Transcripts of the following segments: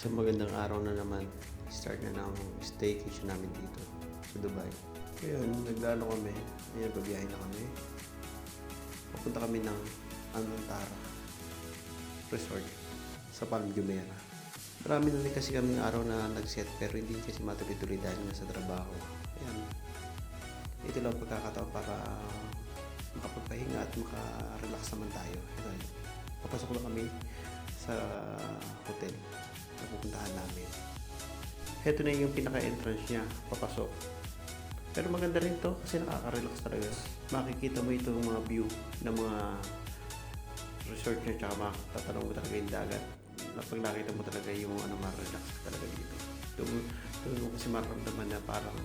Isang magandang araw na naman. Start na ng staycation namin dito sa Dubai. Ngayon, naglalo kami. Ngayon, babiyahin na kami. Papunta kami ng Anantara Resort sa Palm Jumeirah. Marami na rin kasi kaming araw na nag-set pero hindi kasi matuloy-tuloy dahil nga sa trabaho. Ayan. Ito lang pagkakataon para makapagpahinga at makarelax naman tayo. Ayan. Papasok na kami sa hotel na pupuntahan namin. Ito na yung pinaka-entrance niya, papasok. Pero maganda rin to kasi nakaka-relax talaga. Makikita mo itong mga view ng mga resort niya tsaka matatanong mo talaga yung dagat. Pag nakita mo talaga yung ma-relax talaga dito. Doon mo kasi mararamdaman na parang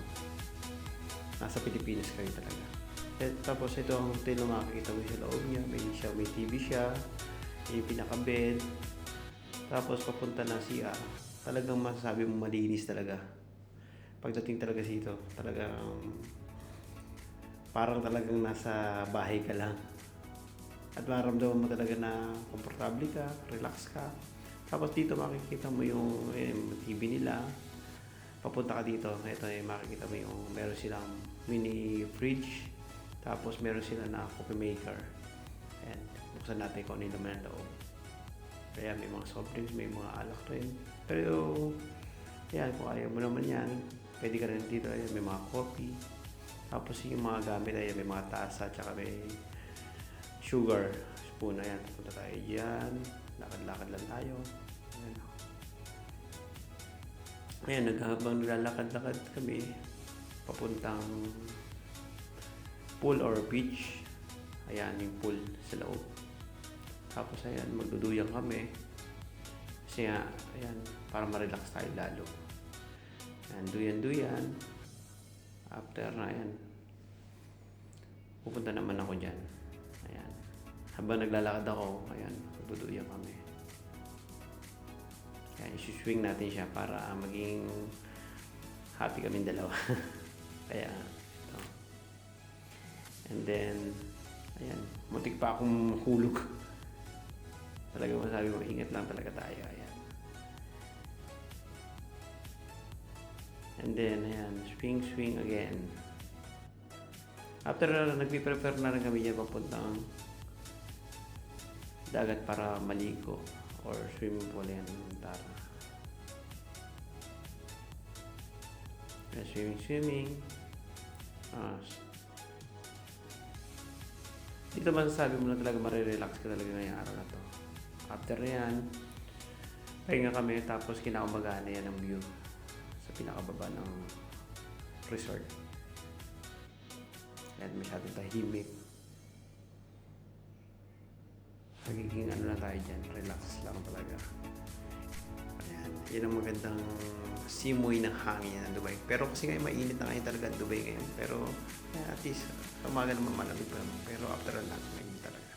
nasa Pilipinas kayo talaga. Tapos ito ang hotel na makikita mo sa loob niya. May TV siya, yung pinaka-bed. Tapos papunta na siya. Talagang masasabi mo malinis talaga. Pagdating talaga dito, talagang parang talagang nasa bahay ka lang. At maramdaman mo talaga na komportable ka, relax ka. Tapos dito makikita mo yung TV nila. Papunta ka dito, ito makikita mo yung meron silang mini fridge. Tapos meron sila na coffee maker. Ayan, buksan natin kung ano yung laman ng loob. Kaya may mga soft drinks, may mga alak rin. Pero, yan, kung ayaw mo naman yan, pwede ka rin dito. Ayan, may mga coffee. Tapos yung mga gamit, ayan, may mga tasa, tsaka may sugar spoon. Ayan, punta tayo dyan. Lakad-lakad lang tayo. Ayan. Ayan, habang naglalakad-lakad kami, papuntang pool or beach. Ayan, yung pool sa loob. Tapos ayan, magduduyang kami. Kasi nga, ayan, para ma-relax tayo lalo. Ayan, duyan-duyan. After na ayan, pupunta naman ako dyan. Ayan. Habang naglalakad ako, ayan, magduduyang kami. Ayan, isuswing natin siya para maging happy kaming dalawa. Kaya, ito. And then, ayan, muntik pa akong hulog. Talaga masabi mo, ingat lang talaga tayo. Ayan. And then, ayan, swing again. After nagpiprepare na rin kami dyan papuntang dagat para maligo or swimming pool yan. Tara. Swimming. Dito masasabi mo na talaga marirelax ka talaga ngayong araw na to. After yan, pahinga kami tapos kinaumagahan na yan ang view sa pinakababa ng resort. At masyadong tahimik. Magiging ano lang tayo dyan, relax lang talaga. Ayan, yan ang magandang simoy ng hangin ng Dubai. Pero kasi ngayon mainit na ngayon talaga ang Dubai ngayon. Pero at least umaga naman malamig pa. Pero after all natin, mainit talaga.